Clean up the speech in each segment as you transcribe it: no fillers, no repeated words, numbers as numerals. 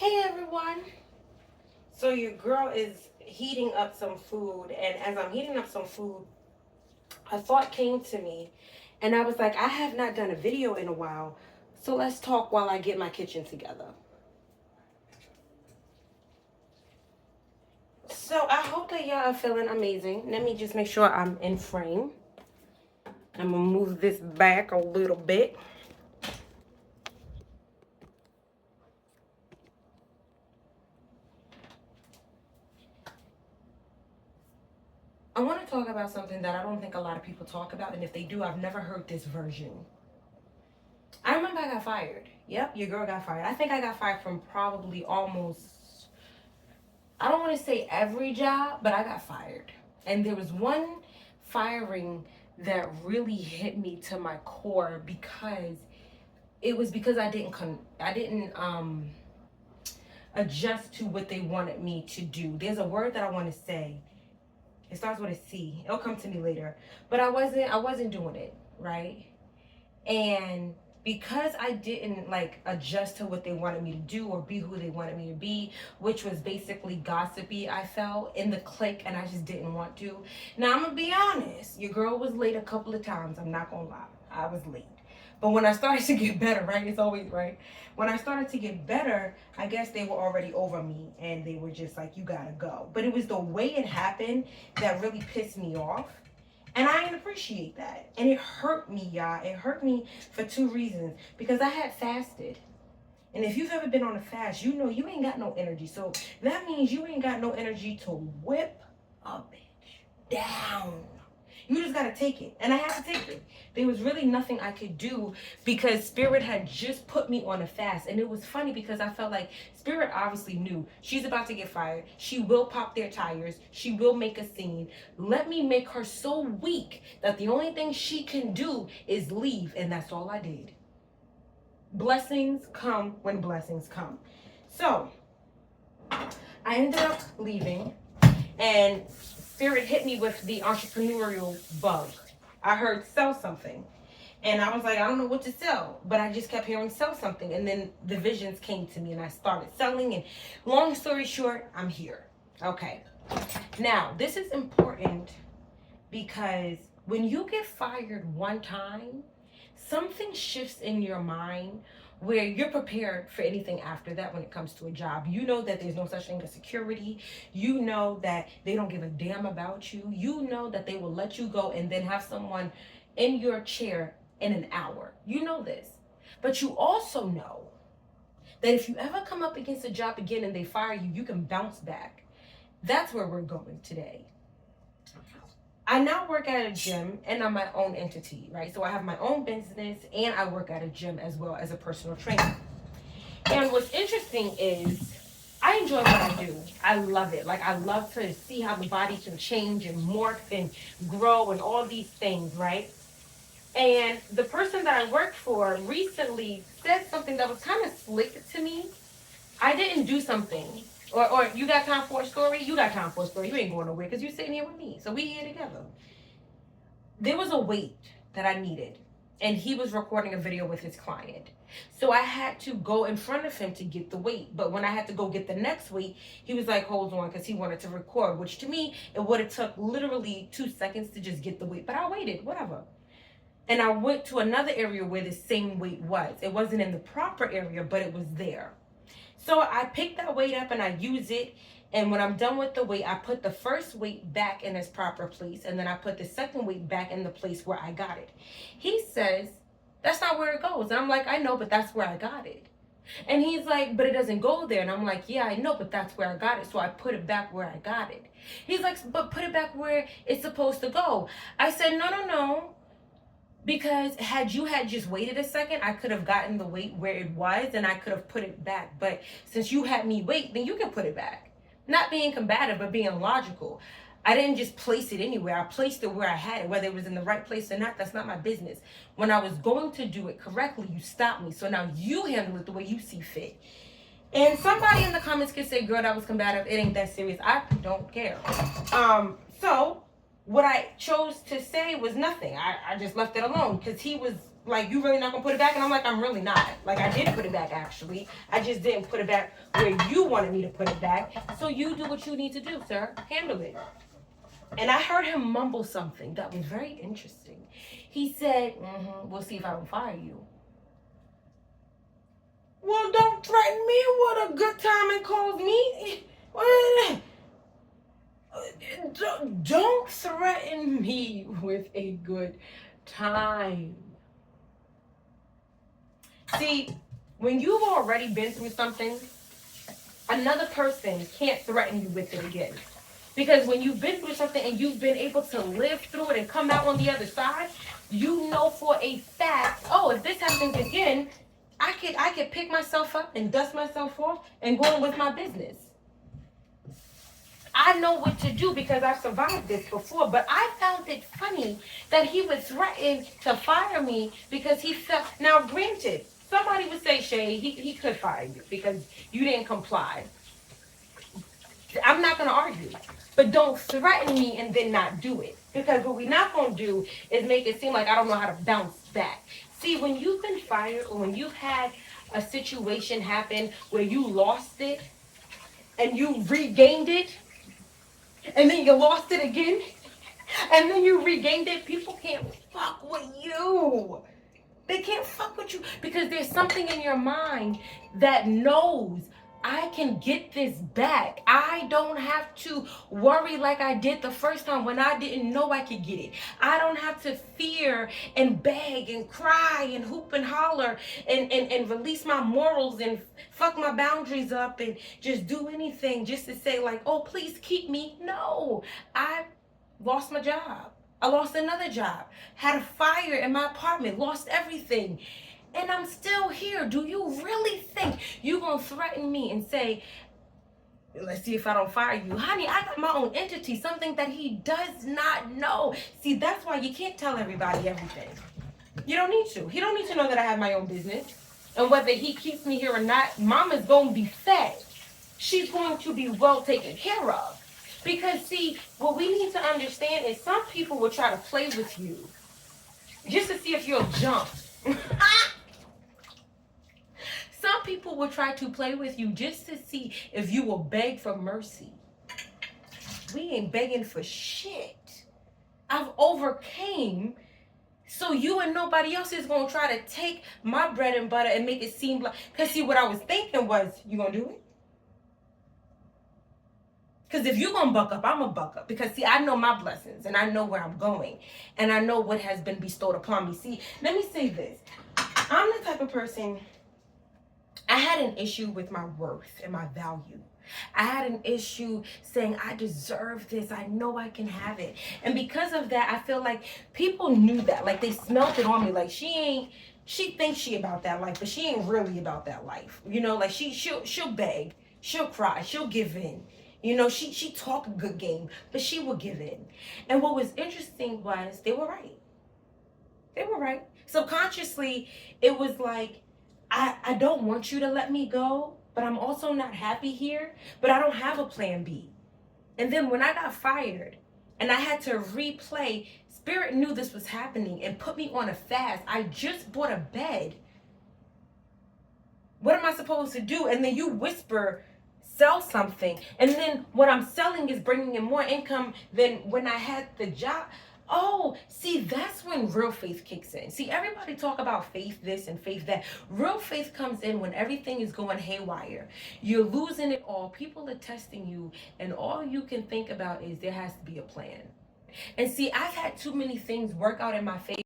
Hey everyone! So your girl is heating up some food, and as I'm heating up some food, a thought came to me, and I was like, I have not done a video in a while, so let's talk while I get my kitchen together. So I hope that y'all are feeling amazing. Let me just make sure I'm in frame. I'm gonna move this back a little bit. I want to talk about something that I don't think a lot of people talk about, and if they do, I've never heard this version. I remember I got fired. Yep, your girl got fired. I think I got fired from probably almost, I don't want to say every job, but I got fired. And there was one firing that really hit me to my core because it was because I didn't adjust to what they wanted me to do. There's a word that I want to say. It starts with a C. It'll come to me later. But I wasn't doing it, right? And because I didn't like adjust to what they wanted me to do or be who they wanted me to be, which was basically gossipy, I felt in the clique, and I just didn't want to. Now I'm gonna be honest, your girl was late a couple of times. I'm not gonna lie, I was late. But when I started to get better, right? It's always right. When I started to get better, I guess they were already over me and they were just like, you gotta go. But it was the way it happened that really pissed me off. And I didn't appreciate that. And it hurt me, y'all. It hurt me for two reasons. Because I had fasted. And if you've ever been on a fast, you know you ain't got no energy. So that means you ain't got no energy to whip a bitch down. You just gotta take it. And I had to take it. There was really nothing I could do because Spirit had just put me on a fast. And it was funny because I felt like Spirit obviously knew she's about to get fired. She will pop their tires. She will make a scene. Let me make her so weak that the only thing she can do is leave. And that's all I did. Blessings come when blessings come. So I ended up leaving, and Spirit hit me with the entrepreneurial bug. I heard sell something. And I was like, I don't know what to sell. But I just kept hearing sell something. And then the visions came to me and I started selling. And long story short, I'm here. Okay. Now, this is important because when you get fired one time, something shifts in your mind where you're prepared for anything after that when it comes to a job. You know that there's no such thing as security. You know that they don't give a damn about you. You know that they will let you go and then have someone in your chair in an hour. You know this. But you also know that if you ever come up against a job again and they fire you, you can bounce back. That's where we're going today. I now work at a gym and I'm my own entity, right? So I have my own business and I work at a gym as well as a personal trainer. And what's interesting is I enjoy what I do. I love it. Like I love to see how the body can change and morph and grow and all these things, right? And the person that I worked for recently said something that was kind of slick to me. I didn't do something. Or you got time for a story? You got time for a story. You ain't going nowhere because you're sitting here with me. So we here together. There was a weight that I needed. And he was recording a video with his client. So I had to go in front of him to get the weight. But when I had to go get the next weight, he was like, hold on, because he wanted to record. Which to me, it would have took literally 2 seconds to just get the weight. But I waited, whatever. And I went to another area where the same weight was. It wasn't in the proper area, but it was there. So I picked that weight up and I use it. And when I'm done with the weight, I put the first weight back in its proper place. And then I put the second weight back in the place where I got it. He says, that's not where it goes. And I'm like, I know, but that's where I got it. And he's like, but it doesn't go there. And I'm like, yeah, I know, but that's where I got it. So I put it back where I got it. He's like, but put it back where it's supposed to go. I said, no. Because had you had just waited a second, I could have gotten the weight where it was and I could have put it back. But since you had me wait, then you can put it back. Not being combative, but being logical. I didn't just place it anywhere. I placed it where I had it. Whether it was in the right place or not, that's not my business. When I was going to do it correctly, you stopped me. So now you handle it the way you see fit. And somebody in the comments could say, girl, that was combative. It ain't that serious. I don't care. So what I chose to say was nothing. I just left it alone because he was Like, you really not gonna put it back? And I'm like, I'm really not. Like, I did put it back, actually. I just didn't put it back where you wanted me to put it back. So you do what you need to do, sir. Handle it. And I heard him mumble something that was very interesting. He said, we'll see if I don't fire you. Well, don't threaten me with a good time and cause me. Don't threaten me with a good time. See, when you've already been through something, another person can't threaten you with it again. Because when you've been through something and you've been able to live through it and come out on the other side, you know for a fact, oh, if this happens again, I could pick myself up and dust myself off and go on with my business. I know what to do because I've survived this before, but I found it funny that he would threaten to fire me because he felt, now granted, somebody would say, Shay, he could fire you because you didn't comply. I'm not going to argue, but don't threaten me and then not do it. Because what we're not going to do is make it seem like I don't know how to bounce back. See, when you've been fired or when you've had a situation happen where you lost it and you regained it, and then you lost it again, and then you regained it, people can't fuck with you. They can't fuck with you because there's something in your mind that knows I can get this back. I don't have to worry like I did the first time when I didn't know I could get it. I don't have to fear and beg and cry and hoop and holler and release my morals and fuck my boundaries up and just do anything just to say like, oh, please keep me. No, I lost my job. I lost another job, had a fire in my apartment, lost everything. And I'm still here. Do you really think you're going to threaten me and say, let's see if I don't fire you? Honey, I got my own entity, something that he does not know. See, that's why you can't tell everybody everything. You don't need to. He don't need to know that I have my own business. And whether he keeps me here or not, mama's going to be fed. She's going to be well taken care of. Because, see, what we need to understand is some people will try to play with you just to see if you'll jump. Some people will try to play with you just to see if you will beg for mercy. We ain't begging for shit. I've overcame, so you and nobody else is going to try to take my bread and butter and make it seem like, because see, what I was thinking was, you going to do it? Because if you're going to buck up, I'm going to buck up. Because, see, I know my blessings, and I know where I'm going, and I know what has been bestowed upon me. See, let me say this. I'm the type of person, I had an issue with my worth and my value. I had an issue saying, I deserve this. I know I can have it. And because of that, I feel like people knew that. Like, they smelt it on me. Like, she thinks she about that life, but she ain't really about that life. You know, like, she'll beg. She'll cry. She'll give in. You know, she talk a good game, but she will give in. And what was interesting was they were right. They were right. Subconsciously, it was like, I don't want you to let me go, but I'm also not happy here, but I don't have a plan B. And then when I got fired and I had to replay, Spirit knew this was happening and put me on a fast. I just bought a bed. What am I supposed to do? And then you whisper, sell something. And then what I'm selling is bringing in more income than when I had the job. Oh, see, that's when real faith kicks in. See, everybody talk about faith this and faith that. Real faith comes in when everything is going haywire. You're losing it all. People are testing you. And all you can think about is there has to be a plan. And see, I've had too many things work out in my favor.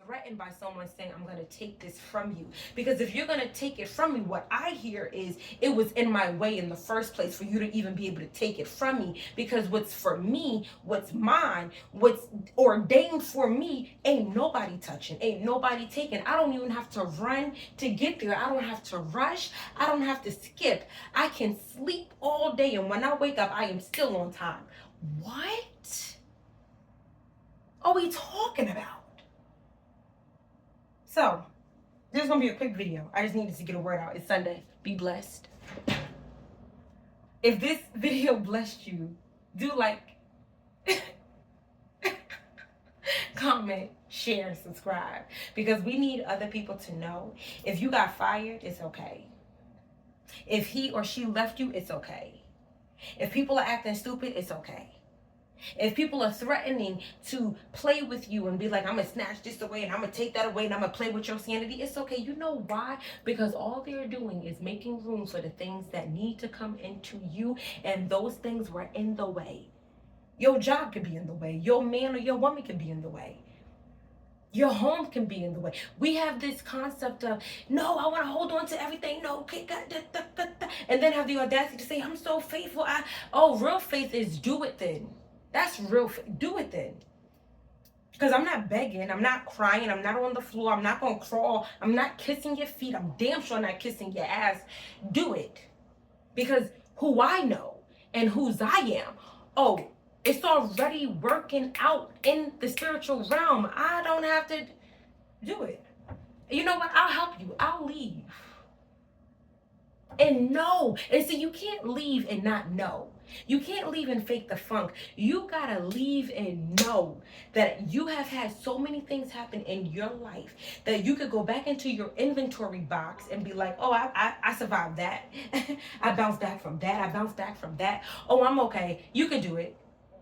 Threatened by someone saying, I'm going to take this from you. Because if you're going to take it from me, what I hear is it was in my way in the first place for you to even be able to take it from me. Because what's for me, what's mine, what's ordained for me, ain't nobody touching, ain't nobody taking. I don't even have to run to get there. I don't have to rush. I don't have to skip. I can sleep all day. And when I wake up, I am still on time. What are we talking about? So, this is going to be a quick video. I just needed to get a word out. It's Sunday. Be blessed. If this video blessed you, do like... comment, share, subscribe. Because we need other people to know if you got fired, it's okay. If he or she left you, it's okay. If people are acting stupid, it's okay. If people are threatening to play with you and be like, I'm going to snatch this away and I'm going to take that away and I'm going to play with your sanity, it's okay. You know why? Because all they're doing is making room for the things that need to come into you, and those things were in the way. Your job could be in the way. Your man or your woman could be in the way. Your home can be in the way. We have this concept of, no, I want to hold on to everything. No, okay, and then have the audacity to say, I'm so faithful. Real faith is do it then. That's real. Do it then. Because I'm not begging. I'm not crying. I'm not on the floor. I'm not going to crawl. I'm not kissing your feet. I'm damn sure not kissing your ass. Do it. Because who I know and whose I am, it's already working out in the spiritual realm. I don't have to do it. You know what? I'll help you. I'll leave. And know. And see, you can't leave and not know. You can't leave and fake the funk. You gotta leave and know that you have had so many things happen in your life that you could go back into your inventory box and be like, I survived that. I bounced back from that. I bounced back from that. Oh, I'm okay. You can do it.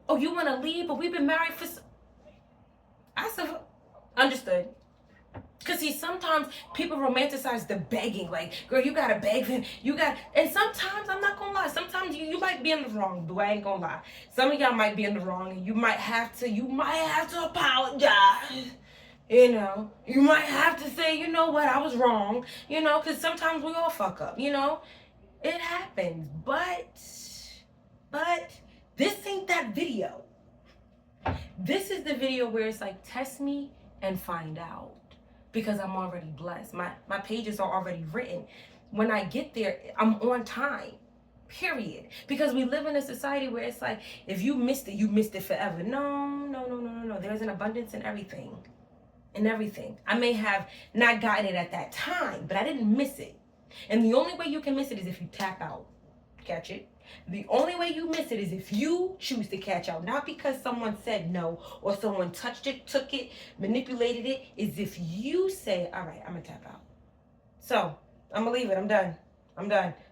Oh, you want to leave, but we've been married for... Understood. Because, see, sometimes people romanticize the begging. Like, girl, you got to beg him. And sometimes, I'm not going to lie, sometimes you might be in the wrong, but I ain't going to lie. Some of y'all might be in the wrong, and you might have to apologize. You know, you might have to say, you know what, I was wrong. You know, because sometimes we all fuck up, you know. It happens. But... this ain't that video. This is the video where it's like, test me and find out. Because I'm already blessed. My pages are already written. When I get there, I'm on time. Period. Because we live in a society where it's like, if you missed it, you missed it forever. No. There's an abundance in everything. In everything. I may have not gotten it at that time, but I didn't miss it. And the only way you can miss it is if you tap out. Catch it? The only way you miss it is if you choose to catch out. Not because someone said no or someone touched it, took it, manipulated it. Is if you say, all right, I'm going to tap out. So, I'm going to leave it. I'm done.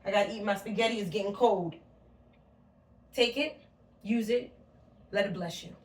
I got to eat my spaghetti. It's getting cold. Take it. Use it. Let it bless you.